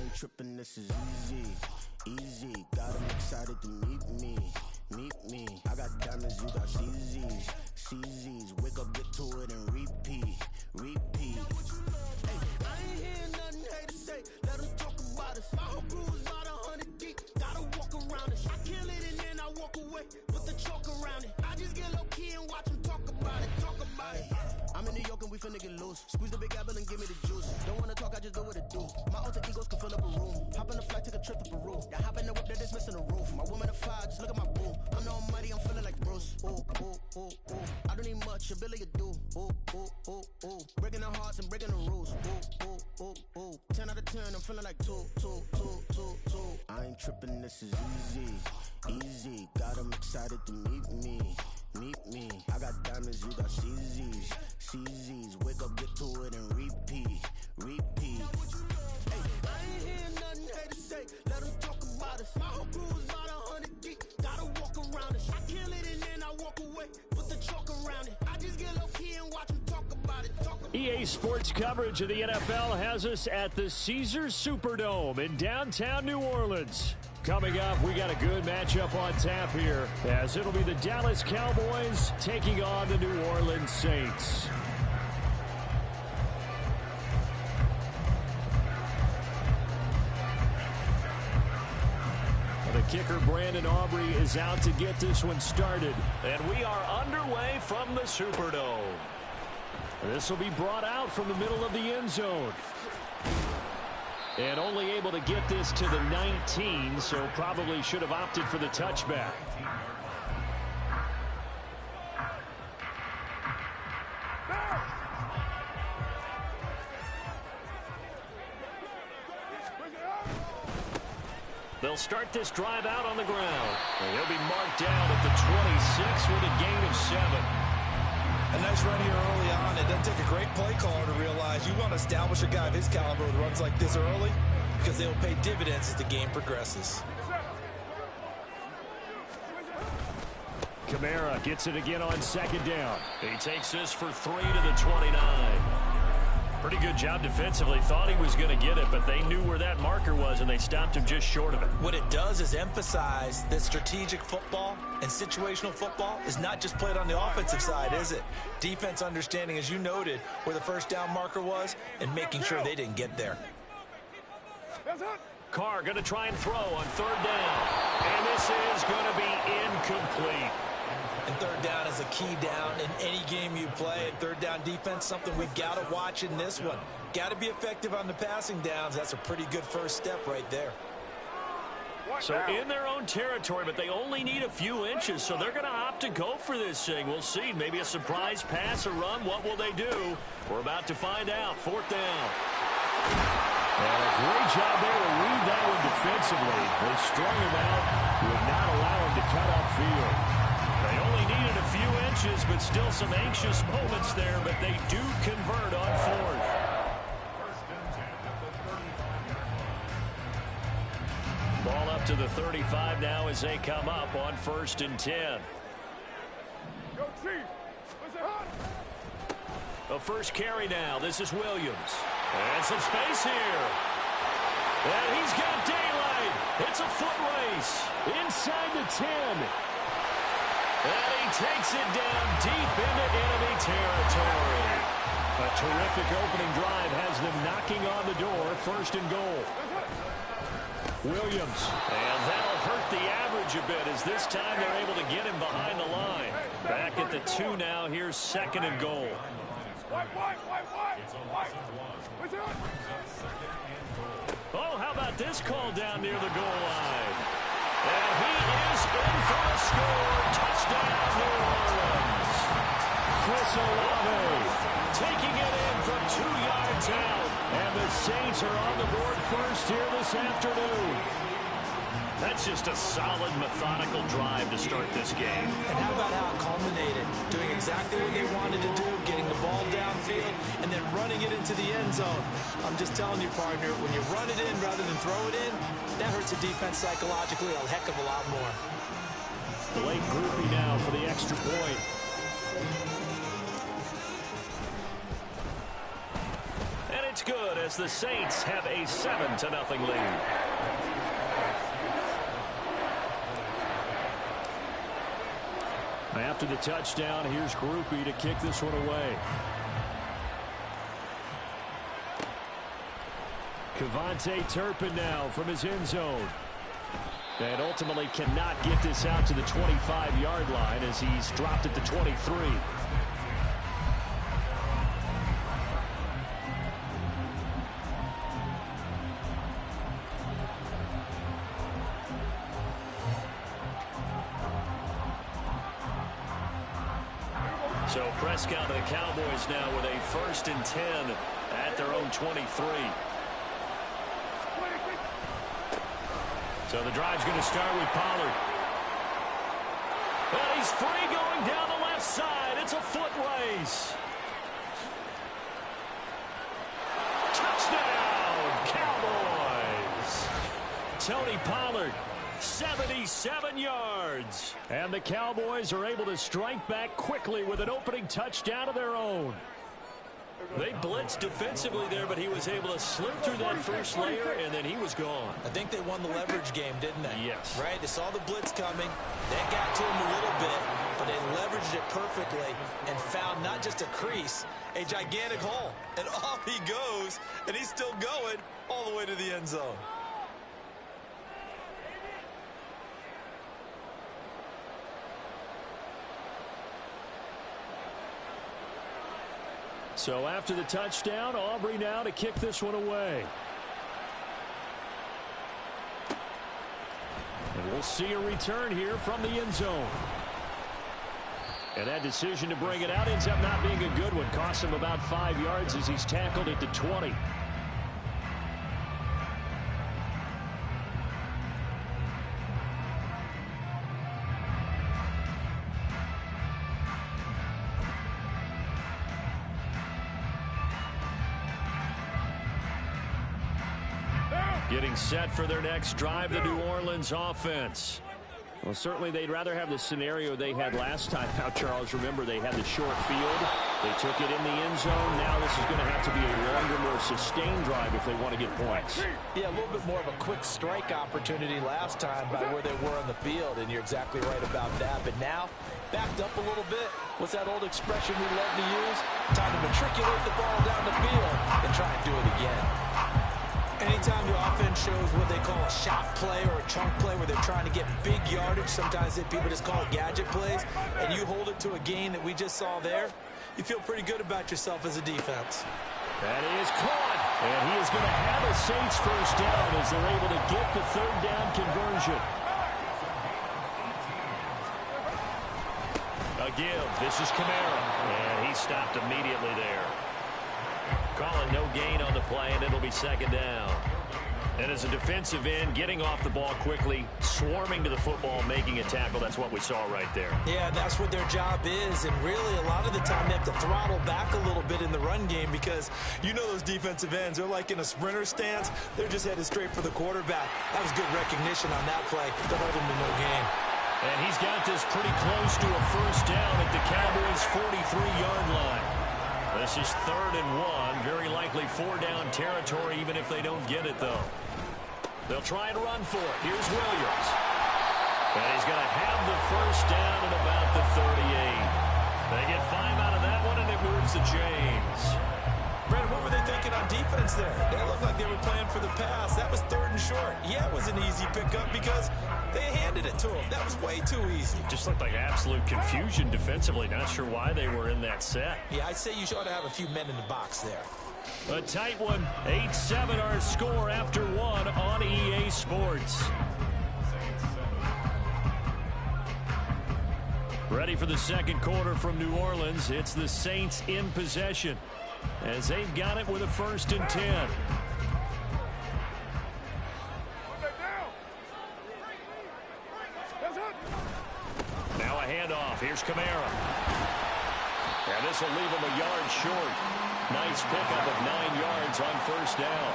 ain't tripping, this is easy, easy. Got 'em excited to meet me, meet me. I got diamonds, you got CZs, CZs. Wake up, get to it, and repeat, repeat. Hey, I ain't hearing nothing haters say. Let them talk about us. My whole crew is about 100 deep. Gotta walk around us. I kill it and then I walk away. Put the chalk around it. I just get low key and watch them talk about it. Talk about it. I'm in New York and we finna get loose. Squeeze the big apple and give me the juice. Don't wanna talk, I just do what it do. My alter egos can fill up a room. Hop on a flight, take a trip to Peru. Yeah, hop in the whip that is missing the roof. My woman a fire, just look at my boo. I'm the almighty, I'm feeling like Bruce. Ooh, ooh, ooh, ooh. I don't need much, ability to do. Ooh, ooh, ooh, ooh. Breaking the hearts and breaking the rules. Ooh, ooh, ooh, ooh. 10 out of 10, I'm feeling like 2, 2, 2, 2, 2. I ain't tripping, this is easy, easy. Got 'em excited to meet me, meet me. I got diamonds, you got CZs, CZs. Wake up, get to it, and repeat, repeat. Hey, I ain't hearing nothing haters say. Let them talk about us. My whole crew is about 100 deep. Gotta walk around us. I kill it and then I walk away. Put the chalk around it. I just get low key and watch them talk about it. Talk about EA Sports coverage of the NFL has us at the Caesars Superdome in downtown New Orleans. Coming up, we got a good matchup on tap here, as it'll be the Dallas Cowboys taking on the New Orleans Saints. The kicker, Brandon Aubrey, is out to get this one started. And we are underway from the Superdome. This will be brought out from the middle of the end zone. And only able to get this to the 19, so probably should have opted for the touchback. They'll start this drive out on the ground. And they'll be marked down at the 26 with a gain of 7. A nice run here early on. It doesn't take a great play caller to realize you want to establish a guy of his caliber with runs like this early, because they will pay dividends as the game progresses. Kamara gets it again on second down. He takes this for 3 to the 29. Pretty good job defensively. Thought he was going to get it, but they knew where that marker was, and they stopped him just short of it. What it does is emphasize that strategic football and situational football is not just played on the offensive side, is it? Defense understanding, as you noted, where the first down marker was and making sure they didn't get there. Carr going to try and throw on third down. And this is going to be incomplete. And third down is a key down in any game you play. And third down defense, something we've got to watch in this one. Got to be effective on the passing downs. That's a pretty good first step right there. So in their own territory, but they only need a few inches, so they're going to opt to go for this thing. We'll see. Maybe a surprise pass or run. What will they do? We're about to find out. Fourth down. And a great job there to read that one defensively. They strung him out, would not allow him to cut upfield. They only needed a few inches, but still some anxious moments there, but they do convert on fourth. Ball up to the 35 now as they come up on 1st and 10. The first carry now. This is Williams. And some space here. And he's got daylight. It's a foot race inside the 10. And he takes it down deep into enemy territory. A terrific opening drive has them knocking on the door. 1st and goal. Williams. And that'll hurt the average a bit, as this time they're able to get him behind the line. Back at the 2 now. Here's 2nd and goal. Oh, how about this call down near the goal line? And he is in for a score. Touchdown, New Orleans. Chris Olave taking it in from 2 yards out. And the Saints are on the board first here this afternoon. That's just a solid, methodical drive to start this game. And how about how it culminated? Doing exactly what they wanted to do, getting the ball downfield, and then running it into the end zone. I'm just telling you, partner, when you run it in rather than throw it in, that hurts the defense psychologically a heck of a lot more. Blake Grupe now for the extra point. it's good as the Saints have a 7-0 lead. After the touchdown, here's Grupe to kick this one away. Kevontae Turpin now from his end zone. And ultimately cannot get this out to the 25-yard line as he's dropped it to 23. So Prescott and the Cowboys now with a 1st and 10 at their own 23. So the drive's going to start with Pollard. And he's free going down the left side. It's a foot race. Touchdown, Cowboys. Tony Pollard, 77 yards. And the Cowboys are able to strike back quickly with an opening touchdown of their own. They blitzed defensively there, but he was able to slip through that first layer, and then he was gone. I think they won the leverage game, didn't they? Yes. Right? They saw the blitz coming. That got to him a little bit, but they leveraged it perfectly and found not just a crease, a gigantic hole. And off he goes, and he's still going all the way to the end zone. So after the touchdown, Aubrey now to kick this one away. And we'll see a return here from the end zone. And that decision to bring it out ends up not being a good one. Costs him about 5 yards as he's tackled at the 20. Getting set for their next drive, the New Orleans offense. Well, certainly they'd rather have the scenario they had last time out, Charles. Remember, they had the short field. They took it in the end zone. Now this is going to have to be a longer, more sustained drive if they want to get points. Yeah, a little bit more of a quick strike opportunity last time by where they were on the field, and you're exactly right about that. But now, backed up a little bit. What's that old expression we love to use? Time to matriculate the ball down the field and try and do it again. Anytime the offense shows what they call a shot play or a chunk play where they're trying to get big yardage, sometimes people just call it gadget plays, and you hold it to a gain that we just saw there, you feel pretty good about yourself as a defense. That is caught, and he is going to have a Saints first down as they're able to get the third down conversion. A give. This is Kamara, and he stopped immediately there. Calling no gain on the play, and it'll be second down. And as a defensive end, getting off the ball quickly, swarming to the football, making a tackle, that's what we saw right there. Yeah, that's what their job is, and really a lot of the time they have to throttle back a little bit in the run game because you know those defensive ends, they're like in a sprinter stance. They're just headed straight for the quarterback. That was good recognition on that play to hold him to no gain. And he's got this pretty close to a first down at the Cowboys' 43-yard line. This is 3rd and 1. Very likely 4-down territory, even if they don't get it, though. They'll try and run for it. Here's Williams. And he's going to have the first down at about the 38. They get 5 out of that one, and it moves the chains. Brandon, what were they thinking on defense there? They looked like they were playing for the pass. That was 3rd and short. Yeah, it was an easy pickup because they handed it to him. That was way too easy. Just looked like absolute confusion defensively. Not sure why they were in that set. Yeah, I'd say you ought to have a few men in the box there. A tight one. 8-7 our score after 1 on EA Sports. Ready for the second quarter from New Orleans. It's the Saints in possession as they've got it with a 1st and 10. Now a handoff. Here's Kamara. And this will leave him a yard short. Nice pickup of 9 yards on first down.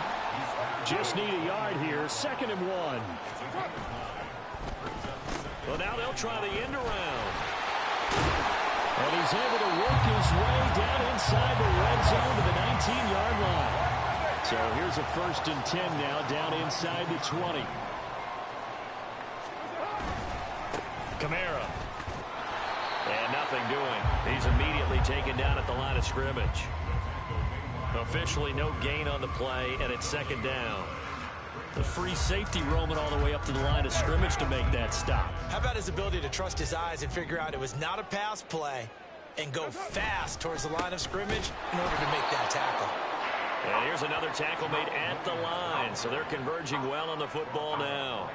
Just need a yard here. 2nd and 1. Well, now they'll try the end around. And he's able to work his way down inside the red zone to the 19-yard line. So here's a 1st and 10 now, down inside the 20. Kamara. And nothing doing. He's immediately taken down at the line of scrimmage. Officially no gain on the play, and it's 2nd down. The free safety roaming all the way up to the line of scrimmage to make that stop. How about his ability to trust his eyes and figure out it was not a pass play and go fast towards the line of scrimmage in order to make that tackle. And here's another tackle made at the line, so they're converging well on the football now.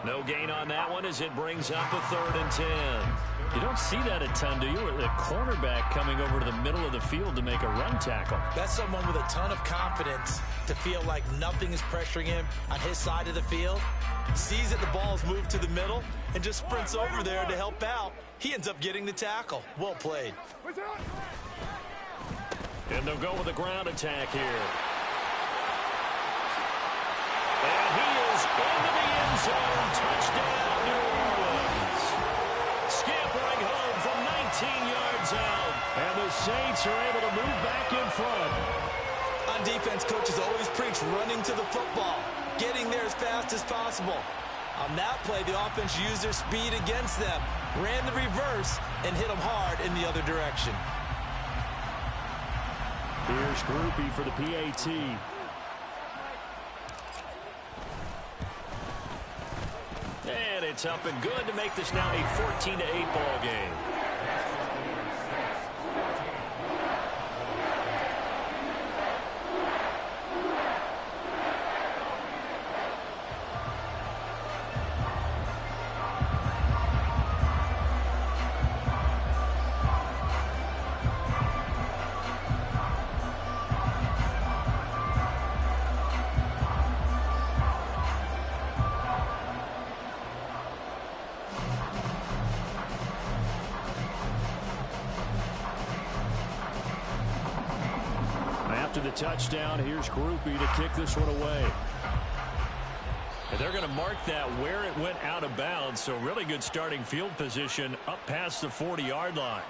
No gain on that one as it brings up a 3rd and 10. You don't see that a ton, do you? A cornerback coming over to the middle of the field to make a run tackle. That's someone with a ton of confidence to feel like nothing is pressuring him on his side of the field. Sees that the ball is moved to the middle and just sprints over there to help out. He ends up getting the tackle. Well played. And they'll go with a ground attack here. And he is into the end zone. Touchdown, New Orleans. Scampering home from 19 yards out. And the Saints are able to move back in front. On defense, coaches always preach running to the football, getting there as fast as possible. On that play, the offense used their speed against them, ran the reverse, and hit them hard in the other direction. Here's Groupie for the PAT. And it's up and good to make this now a 14-8 ball game. The touchdown. Here's Groupie to kick this one away. And they're going to mark that where it went out of bounds, so really good starting field position up past the 40-yard line.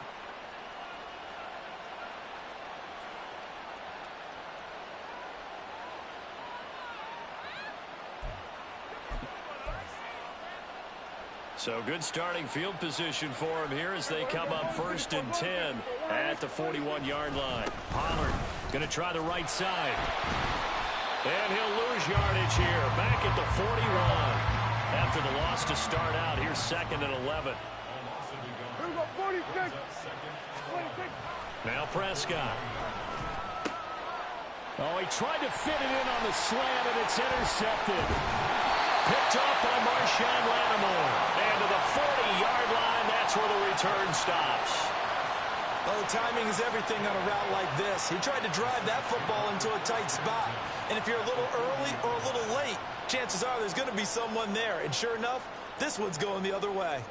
So good starting field position for him here as they come up 1st and 10 at the 41-yard line. Pollard going to try the right side. And he'll lose yardage here. Back at the 41. After the loss to start out, here's 2nd and 11. Now Prescott. Oh, he tried to fit it in on the slant, and it's intercepted. Picked up by Marshawn Lattimore. And to the 40-yard line, that's where the return stops. Oh, timing is everything on a route like this. He tried to drive that football into a tight spot. And if you're a little early or a little late, chances are there's going to be someone there. And sure enough, this one's going the other way.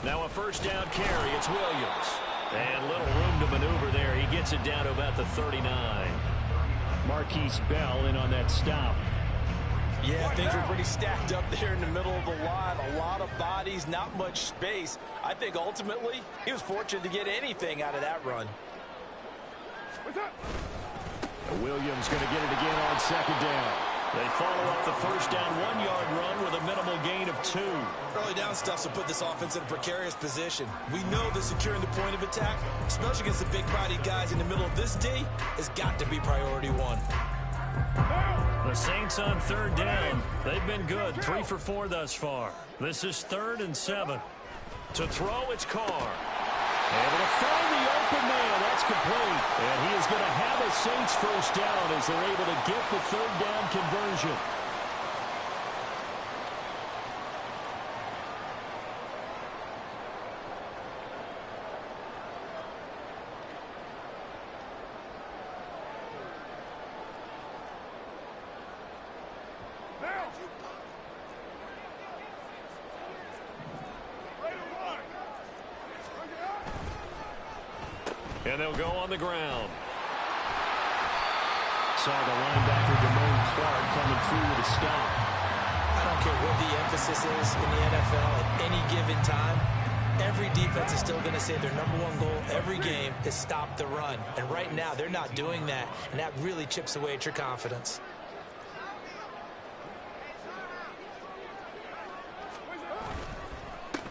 Now a 1st down carry. It's Williams. And little room to maneuver there. He gets it down to about the 39. Marquise Bell in on that stop. Yeah, things were pretty stacked up there in the middle of the line. A lot of bodies, not much space. I think ultimately he was fortunate to get anything out of that run. Williams going to get it again on 2nd down. They follow up the 1st down 1-yard run with a minimal gain of 2. Early down stuff will put this offense in a precarious position. We know that securing the point of attack, especially against the big body guys in the middle of this D, has got to be priority 1. The Saints on 3rd down. They've been good. 3 for 4 thus far. This is 3rd and 7. To throw, it's Carr. Able to find the open man. That's complete. And he is going to have a Saints 1st down as they're able to get the 3rd down conversion. And they'll go on the ground. Saw the linebacker Damone Clark coming through with a stop. I don't care what the emphasis is in the NFL at any given time. Every defense is still going to say their #1 goal every game is stop the run. And right now, they're not doing that, and that really chips away at your confidence.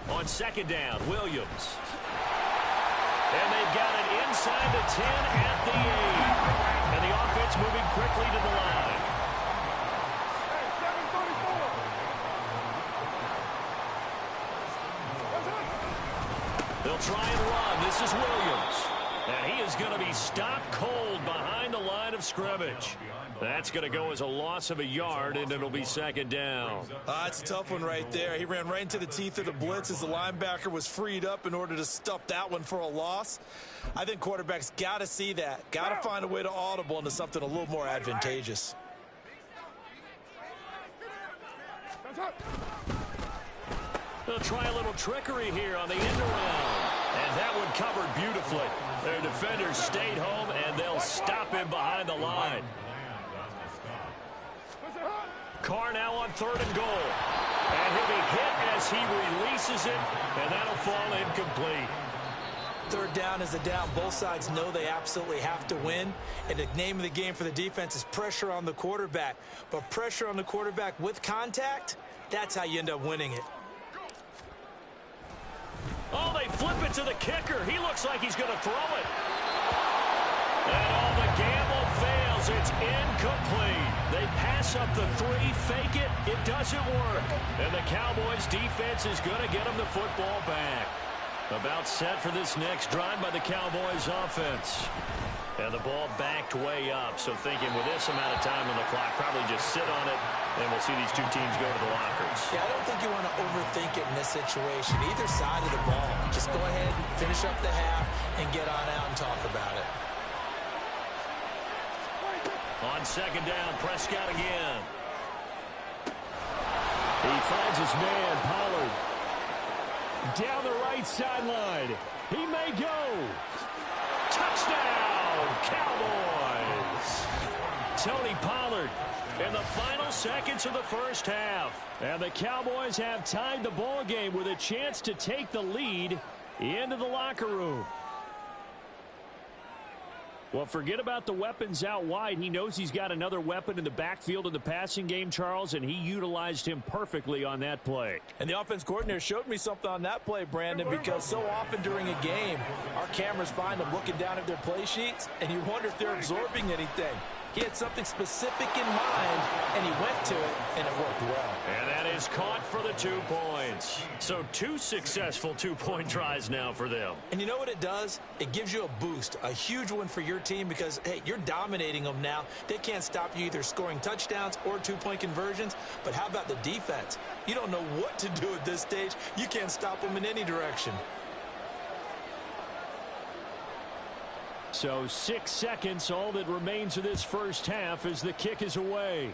On second down, Williams. And they've got it inside the 10 at the 8. And the offense moving quickly to the line. They'll try and run. This is Williams. And he is going to be stopped cold behind the line of scrimmage. That's going to go as a loss of a yard, and it'll be second down. It's a tough one right there. He ran right into the teeth of the blitz as the linebacker was freed up in order to stuff that one for a loss. I think quarterbacks got to see that. Got to find a way to audible into something a little more advantageous. They'll try a little trickery here on the end around. And that one covered beautifully. Their defenders stayed home, and they'll stop him behind the line. Carr now on 3rd and goal. And he'll be hit as he releases it, and that'll fall incomplete. 3rd down is a down. Both sides know they absolutely have to win. And the name of the game for the defense is pressure on the quarterback. But pressure on the quarterback with contact, that's how you end up winning it. Oh, they flip it to the kicker. He looks like he's going to throw it. And the gamble fails. It's incomplete. They pass up the 3, fake it. It doesn't work. And the Cowboys defense is going to get them the football back. About set for this next drive by the Cowboys offense. And the ball backed way up. So thinking with this amount of time on the clock, probably just sit on it, and we'll see these two teams go to the lockers. Yeah, I don't think you want to overthink it in this situation. Either side of the ball. Just go ahead, finish up the half, and get on out and talk about it. On second down, Prescott again. He finds his man, Pollard. Down the right sideline. He may go. Touchdown, Cowboys. Tony Pollard in the final seconds of the first half. And the Cowboys have tied the ball game with a chance to take the lead into the locker room. Well, forget about the weapons out wide. He knows he's got another weapon in the backfield in the passing game, Charles, and he utilized him perfectly on that play. And the offense coordinator showed me something on that play, Brandon, because so often during a game, our cameras find them looking down at their play sheets, and you wonder if they're absorbing anything. He had something specific in mind, and he went to it, and it worked well. And that is caught for the 2 points. So 2 successful 2-point tries now for them. And you know what it does? It gives you a boost, a huge one for your team because, hey, you're dominating them now. They can't stop you either scoring touchdowns or 2-point conversions. But how about the defense? You don't know what to do at this stage. You can't stop them in any direction. So 6 seconds, all that remains of this first half as the kick is away.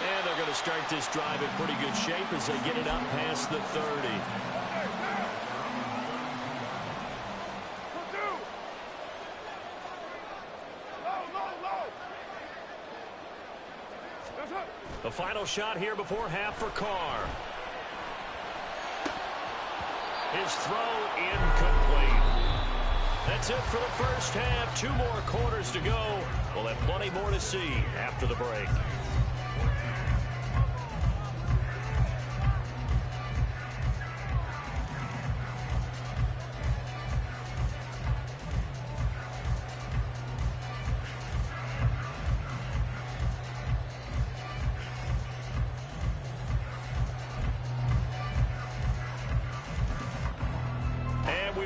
And they're going to start this drive in pretty good shape as they get it up past the 30. The final shot here before half for Carr. His throw incomplete. That's it for the first half. 2 more quarters to go. We'll have plenty more to see after the break.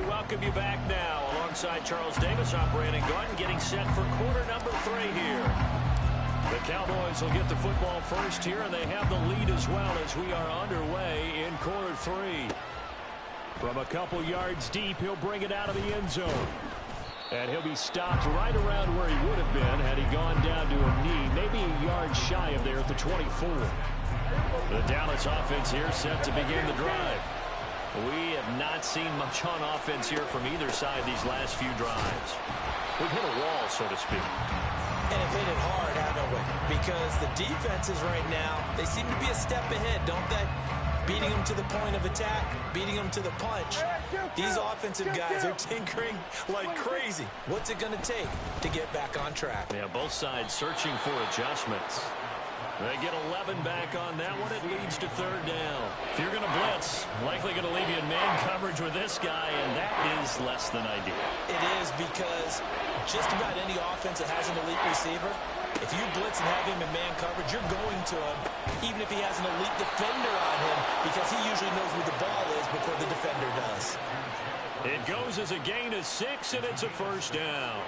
Welcome you back now. Alongside Charles Davis, I'm Brandon Gaudin, getting set for quarter number 3 here. The Cowboys will get the football first here, and they have the lead as well as we are underway in quarter 3. From a couple yards deep, he'll bring it out of the end zone. And he'll be stopped right around where he would have been had he gone down to a knee, maybe a yard shy of there at the 24. The Dallas offense here set to begin the drive. We have not seen much on offense here from either side these last few drives. We've hit a wall, so to speak. And have hit it hard, haven't we? Because the defenses right now, they seem to be a step ahead, don't they? Beating them to the point of attack, beating them to the punch. These offensive guys are tinkering like crazy. What's it going to take to get back on track? Yeah, both sides searching for adjustments. They get 11 back on that one. It leads to third down. If you're going to blitz, likely going to leave you in man coverage with this guy, and that is less than ideal. It is, because just about any offense that has an elite receiver, if you blitz and have him in man coverage, you're going to him, even if he has an elite defender on him, because he usually knows where the ball is before the defender does. It goes as a gain of 6, and it's a first down.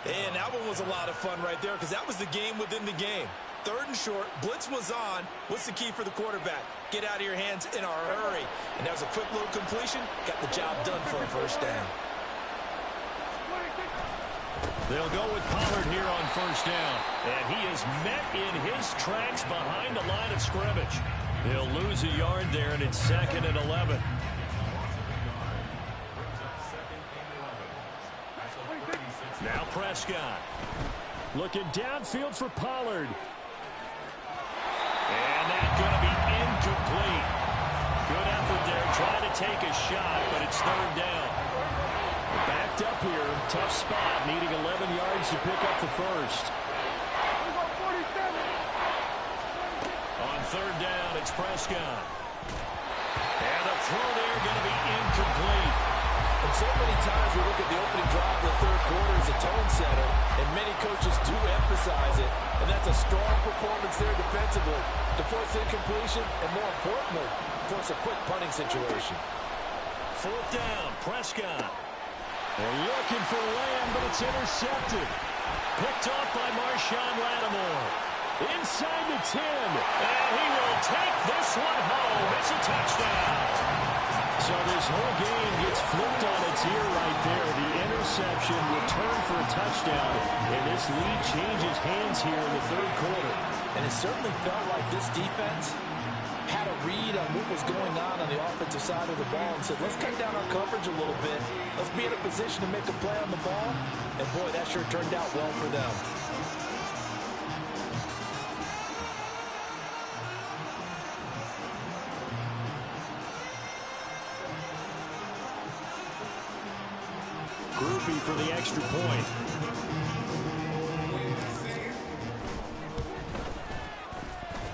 And that one was a lot of fun right there, because that was the game within the game. Third and short, blitz was on. What's the key for the quarterback? Get out of your hands in a hurry. And that was a quick little completion. Got the job done for a first down. They'll go with Pollard here on first down. And he is met in his tracks behind the line of scrimmage. He'll lose a yard there, and it's 2nd and 11. Now Prescott. Looking downfield for Pollard. And that's going to be incomplete. Good effort there, trying to take a shot, but it's third down. Backed up here, tough spot, needing 11 yards to pick up the first. On third down, it's Prescott. And the throw there going to be incomplete. And so many times we look at the opening drive of the third quarter as a tone setter, and many coaches do emphasize it, and that's a strong performance there defensively to force incompletion, and more importantly, force a quick punting situation. Fourth down, Prescott. They're looking for Lamb, but it's intercepted. Picked off by Marshawn Lattimore. Inside the 10, and he will take this one home. It's a touchdown. So this whole game gets flipped on its ear right there. The interception, return for a touchdown, and this lead changes hands here in the third quarter. And it certainly felt like this defense had a read on what was going on the offensive side of the ball and said, let's cut down our coverage a little bit. Let's be in a position to make a play on the ball. And, boy, that sure turned out well for them. Groupie for the extra point.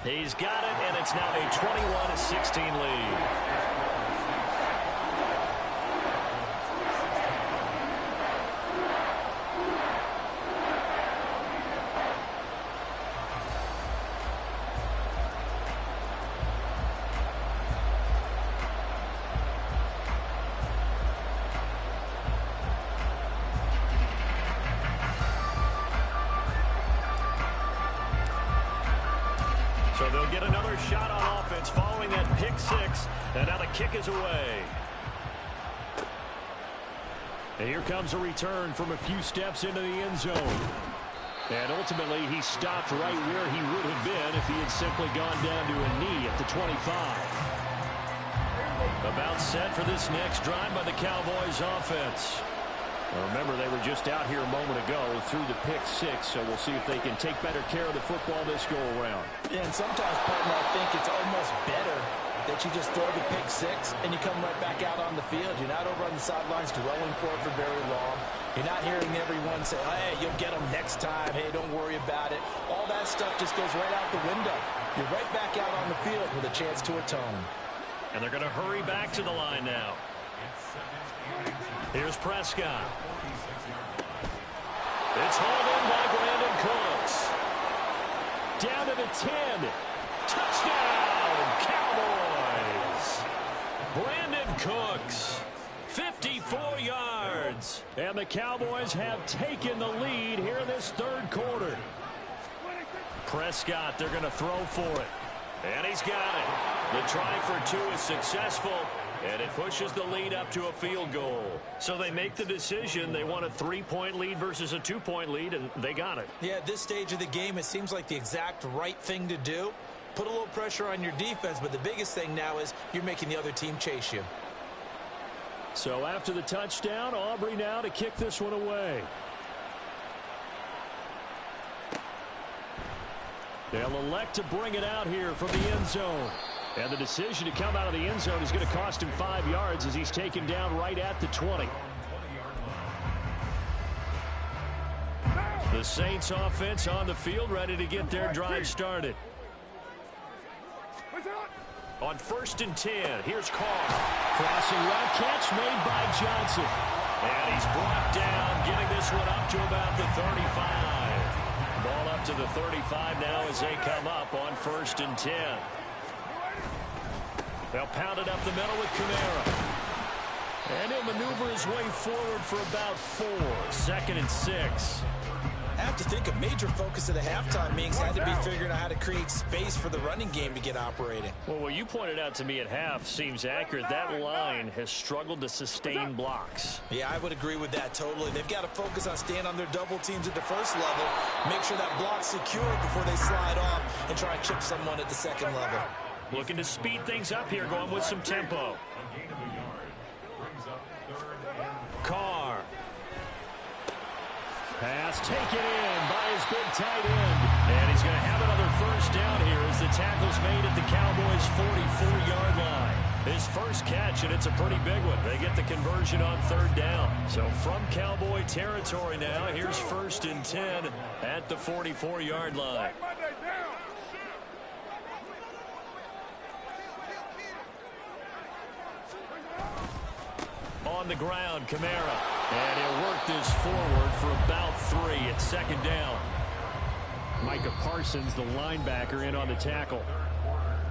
He's got it, and it's now a 21-16 lead. So they'll get another shot on offense following that pick six, and now the kick is away. And here comes a return from a few steps into the end zone. And ultimately, he stopped right where he would have been if he had simply gone down to a knee at the 25. About set for this next drive by the Cowboys offense. Now remember, they were just out here a moment ago through the pick six, so we'll see if they can take better care of the football this go-around. Yeah, and sometimes, partner, I think it's almost better that you just throw the pick six and you come right back out on the field. You're not over on the sidelines dwelling for it for very long. You're not hearing everyone say, hey, you'll get them next time. Hey, don't worry about it. All that stuff just goes right out the window. You're right back out on the field with a chance to atone. And they're going to hurry back to the line now. Here's Prescott. It's hauled in by Brandon Cooks. Down to the 10. Touchdown, Cowboys. Brandon Cooks, 54 yards. And the Cowboys have taken the lead here in this third quarter. Prescott, they're going to throw for it. And he's got it. The try for two is successful, and it pushes the lead up to a field goal. So they make the decision. They want a 3-point lead versus a 2-point lead, and they got it. Yeah, at this stage of the game, it seems like the exact right thing to do. Put a little pressure on your defense, but the biggest thing now is you're making the other team chase you. So after the touchdown, Aubrey now to kick this one away. They'll elect to bring it out here from the end zone. And the decision to come out of the end zone is going to cost him 5 yards as he's taken down right at the 20. The Saints offense on the field, ready to get their drive started. On 1st and 10, here's Carr. Crossing route, catch made by Johnson. And he's brought down, getting this one up to about the 35. Ball up to the 35 now as they come up on 1st and 10. They'll pound it up the middle with Kamara. And he'll maneuver his way forward for about 4. 2nd and 6. I have to think a major focus of the halftime meetings had to be figuring out how to create space for the running game to get operating. Well, what you pointed out to me at half seems accurate. That line has struggled to sustain blocks. Yeah, I would agree with that totally. They've got to focus on staying on their double teams at the first level, make sure that block's secure before they slide off and try and chip someone at the second level. Looking to speed things up here, going with some tempo. Carr. Pass taken in by his big tight end. And he's going to have another first down here as the tackle's made at the Cowboys' 44-yard line. His first catch, and it's a pretty big one. They get the conversion on 3rd down. So from Cowboy territory now, here's 1st and 10 at the 44-yard line. On the ground, Kamara. And he'll work this forward for about 3 at 2nd down. Micah Parsons, the linebacker, in on the tackle.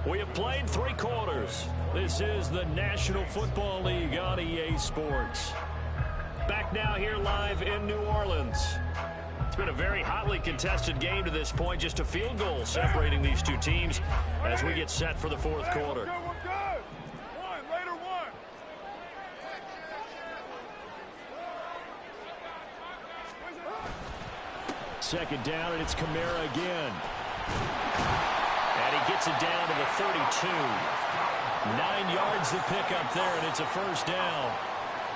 We have played 3 quarters. This is the National Football League on EA Sports. Back now here live in New Orleans. It's been a very hotly contested game to this point. Just a field goal separating these two teams as we get set for the 4th quarter. 2nd down, and it's Kamara again. And he gets it down to the 32. 9 yards to pick up there, and it's a first down.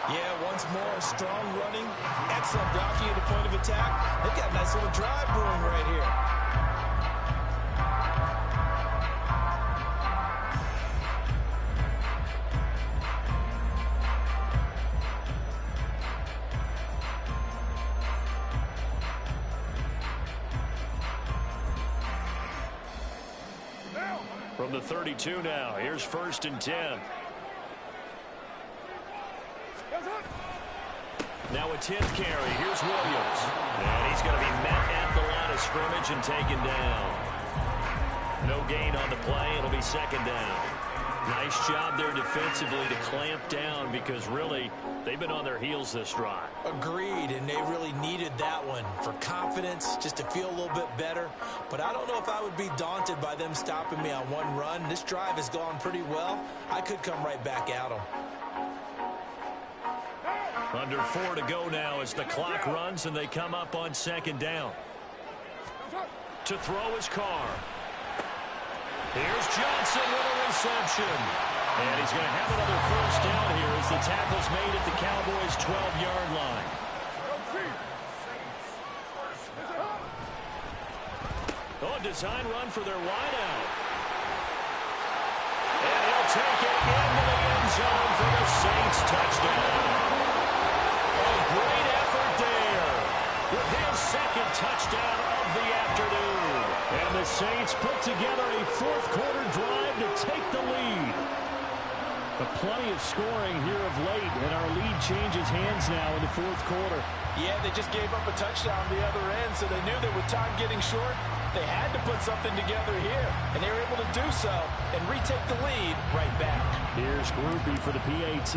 Yeah, once more, strong running, excellent blocking at the point of attack. They've got a nice little drive brewing right here. From the 32 now, here's 1st and 10. Now a 10th carry. Here's Williams. And he's going to be met at the line of scrimmage and taken down. No gain on the play. It'll be 2nd down. Nice job there defensively to clamp down because really they've been on their heels this drive. Agreed, and they really needed that one for confidence, just to feel a little bit better. But I don't know if I would be daunted by them stopping me on one run. This drive has gone pretty well. I could come right back at them. Under 4 to go now as the clock runs and they come up on 2nd down. To throw is Carr. Here's Johnson with a reception. And he's going to have another first down here as the tackle's made at the Cowboys' 12-yard line. Oh, design run for their wideout. And he'll take it into the end zone for the Saints touchdown. A great effort there with his 2nd touchdown of the afternoon. And the Saints put together a 4th quarter drive to take the lead. But plenty of scoring here of late, and our lead changes hands now in the 4th quarter. Yeah, they just gave up a touchdown on the other end, so they knew that with time getting short, they had to put something together here. And they were able to do so and retake the lead right back. Here's Groupie for the PAT.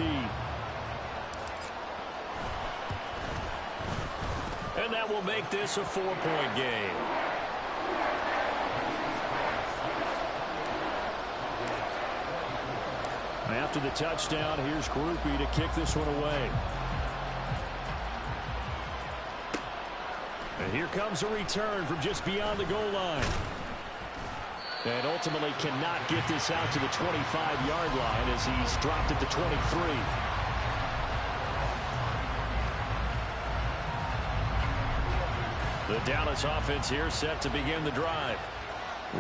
And that will make this a 4-point game. After the touchdown, here's Groupie to kick this one away. And here comes a return from just beyond the goal line. And ultimately cannot get this out to the 25-yard line as he's dropped at the 23. The Dallas offense here set to begin the drive.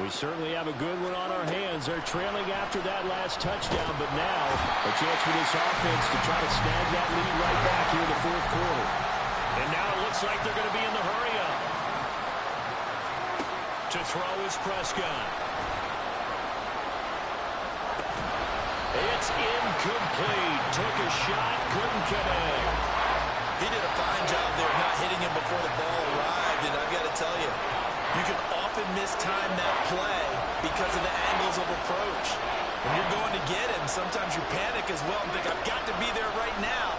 We certainly have a good one on our hands. They're trailing after that last touchdown, but now a chance for this offense to try to snag that lead right back here in the fourth quarter. And now it looks like they're going to be in the hurry-up. To throw is Prescott. It's incomplete. Took a shot, couldn't connect. He did a fine job there not hitting him before the ball arrived, and I've got to tell you, you can often mistime that play because of the angles of approach. When you're going to get him, sometimes you panic as well and think, I've got to be there right now.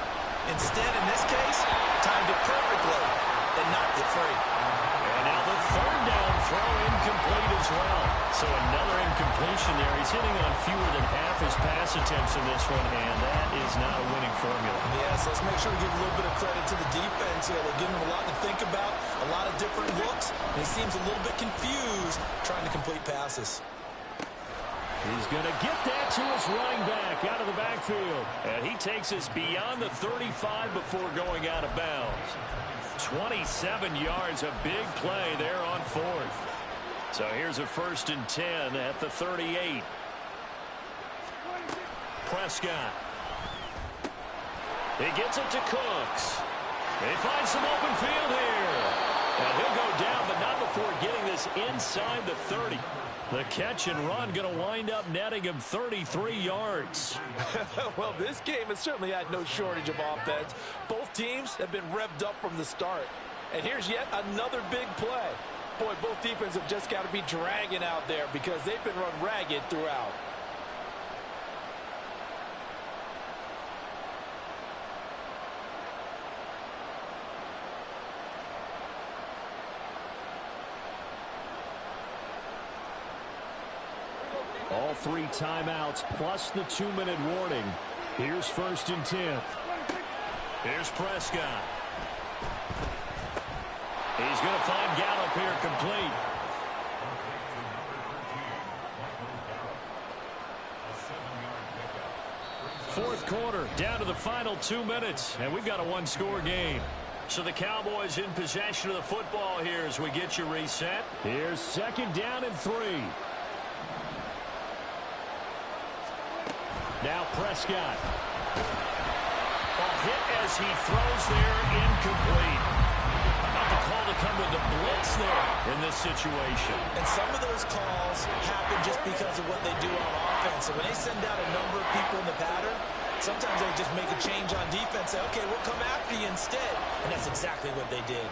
Instead, in this case, timed it perfectly and knocked it free. And now the third down throw incomplete as well. So another incompletion there. He's hitting on fewer than half his pass attempts in this one, and that is not a winning formula. Yes, let's make sure we give a little bit of credit to the defense here. They're giving him a lot to think about, a lot of different looks, and he seems a little bit confused trying to complete passes. He's going to get that to his running back out of the backfield. And he takes us beyond the 35 before going out of bounds. 27 yards, a big play there on fourth. So here's a 1st and 10 at the 38. Prescott. He gets it to Cooks. They find some open field here. And he'll go down, but not before getting this inside the 30. The catch and run going to wind up netting him 33 yards. Well, this game has certainly had no shortage of offense. Both teams have been revved up from the start. And here's yet another big play. Boy, both defenses have just got to be dragging out there because they've been run ragged throughout. All 3 timeouts plus the 2-minute warning. Here's 1st and 10. Here's Prescott. He's going to find Gallup here complete. Fourth quarter, down to the final 2 minutes, and we've got a 1-score game. So the Cowboys in possession of the football here as we get you reset. Here's 2nd down and 3. Now Prescott. Ball hit as he throws there, incomplete. About the call to come with the blitz there in this situation. And some of those calls happen just because of what they do on offense. So when they send out a number of people in the pattern, sometimes they just make a change on defense, say, okay, we'll come after you instead. And that's exactly what they did.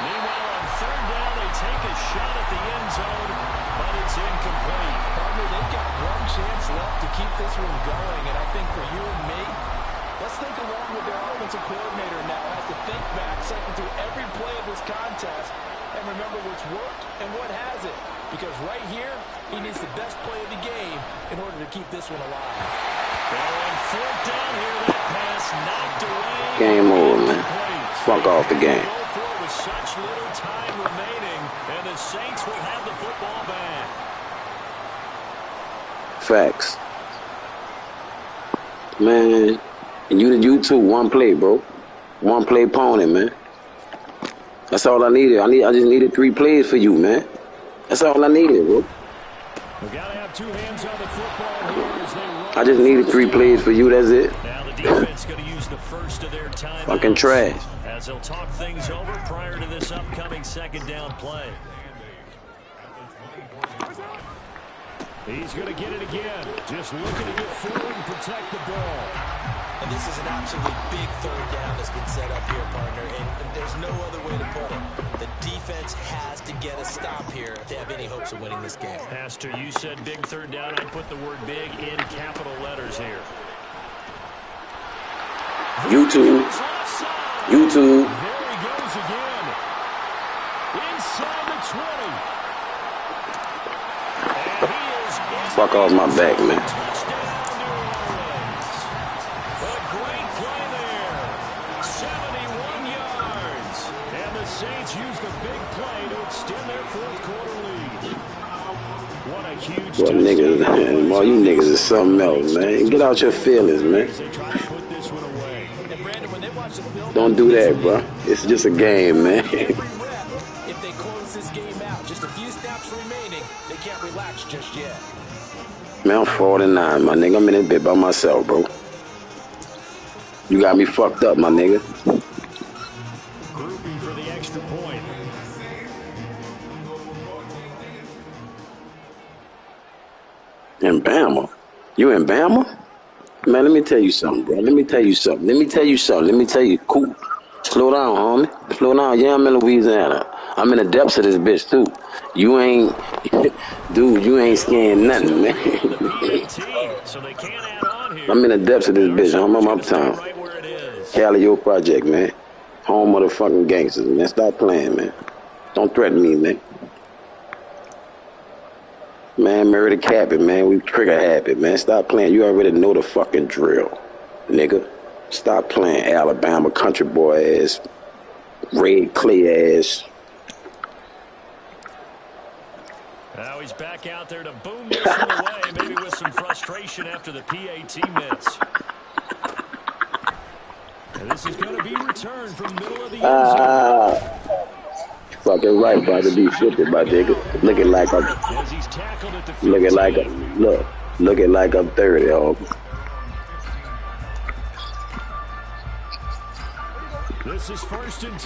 Meanwhile, on 3rd down, they take a shot at the end zone, but it's incomplete. Partner, they've got one chance left to keep this one going, and I think for you and me, let's think along with their offensive coordinator now. Has to think back, cycle through every play of this contest, and remember what's worked and what hasn't. Because right here, he needs the best play of the game in order to keep this one alive. Well, on 4th down here, that pass knocked away. Game over, man. Fuck off the game. With such little time remaining, and the Saints will have the football back. Facts. Man, you too. One play, bro. One play pony, man. That's all I needed. I just needed 3 plays for you, man. That's all I needed, bro. We gotta have 2 hands on the football here as they run. I just needed 3 plays for you. That's it. Now the defense going to use the first of their time. Fucking trash. As they'll talk things over prior to this upcoming 2nd down play. He's going to get it again. Just looking to get forward and protect the ball. And this is an absolutely big 3rd down that's been set up here, partner, and there's no other way to put it. The defense has to get a stop here if they have any hopes of winning this game. Pastor, you said big 3rd down. I put the word big in capital letters here. YouTube. YouTube. There he goes again. Inside the 20. And he is Fuck off my back, man. A great play there. 71 yards. And the Saints use the big play to extend their 4th quarter lead. What a huge Boy, niggas, man. Boy, you niggas is something else, man. Get out your feelings, man. They try to put this one away. And Brandon, when they watch the film, Don't do that, bro. It's just a game, man. every rep, if they close this game out, just a few snaps remaining, they can't relax just yet. Man, I'm 49, my nigga. I'm in this bit by myself, bro. You got me fucked up, my nigga. Grouping for the extra point. In Bama? You in Bama? Man, let me tell you something, bro. Let me tell you something. Cool. Slow down, homie. Slow down. Yeah, I'm in Louisiana. I'm in the depths of this bitch, too. You ain't... Dude, you ain't scaring nothing, man. So they can't add on here. I'm in the depths of this bitch. I'm on uptown. Right where it is. Calio Project, man. Home of the fucking gangsters, man. Stop playing, man. Don't threaten me, man. Man, murder capping, man. We trigger happy, man. Stop playing. You already know the fucking drill, nigga. Stop playing Alabama country boy ass, red clay ass. Now he's back out there to boom this one away, maybe with some frustration after the PAT miss. And this is going to be returned from the middle of the end zone. Fucking right, about to be 50, my nigga. Looking like I'm, looking like I'm 30, homie. This is 1st and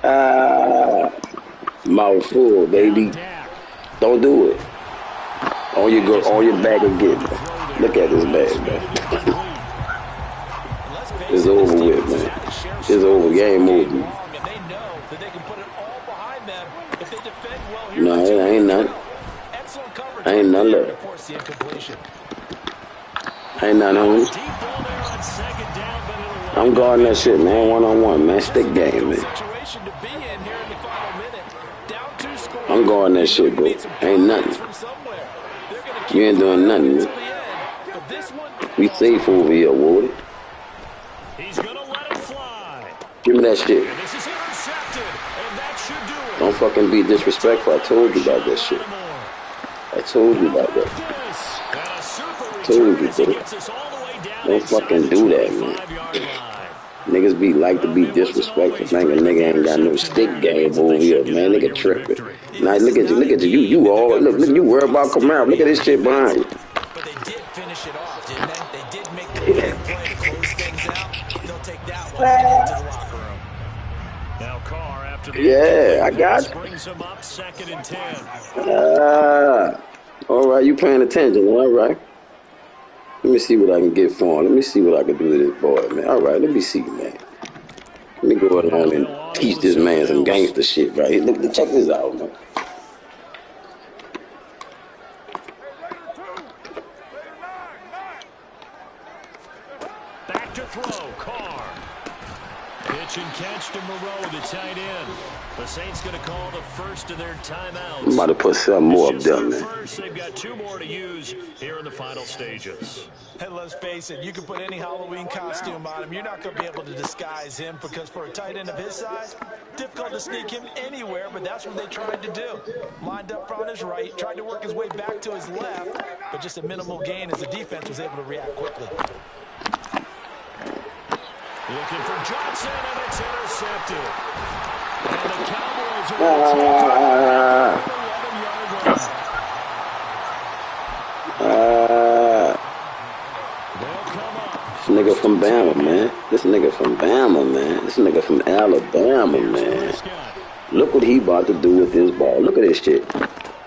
10. Mouth full, baby. Don't do it. On your back again, man. Look at this bag, man. It's over with, man. It's over. Game over. No, it ain't nothing. Ain't nothing left. Ain't nothing, homie. I'm guarding that shit, man. One-on-one, man. Stick game, man. I'm guarding that shit, bro. Ain't nothing. You ain't doing nothing, man. We safe over here, Woody. Give me that shit. Don't fucking be disrespectful. I told you about that shit. I told you about that. I told you, bro. Don't fucking do that, man. Niggas be like to be disrespectful. Man, a nigga ain't got no stick game over here, man. Nigga tripping. Now look at you. You all look. You worry about Kamara. Look at this shit behind you. But they did finish it off, didn't they? They did make the big play to close things out. They'll take that one into the locker room. Now Carr after the I got you. brings him up 2nd and 10. All right, you paying attention, all right. Let me see what I can get for him. Let me see what I can do to this boy, man. All right, let me see, man. Let me go along and teach this man some gangster shit right here. Look, check this out, man. Back to throw, Carr. Pitch and catch to Moreau, the tight end. The Saints going to call the first of their timeouts. I'm about to put something more up there, man. First, they've got 2 more to use here in the final stages. And let's face it, you can put any Halloween costume on him. You're not going to be able to disguise him because for a tight end of his size, difficult to sneak him anywhere, but that's what they tried to do. Lined up on his right, tried to work his way back to his left, but just a minimal gain as the defense was able to react quickly. Looking for Johnson, and it's intercepted. And the Cowboys are going to take it. This nigga from Bama, man. This nigga from Bama, man. This nigga from Alabama, man. Look what he about to do with this ball. Look at this shit.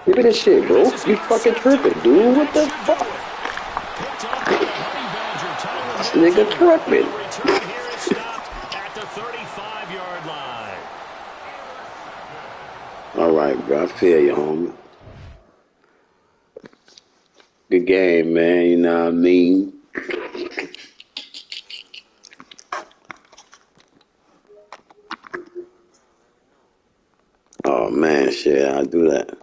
Look at this shit, bro. You fucking tripping, dude. What the fuck? This nigga tripping. All right, bro. I feel you, homie. Good game, man. You know what I mean? Oh, man, shit. I'll do that.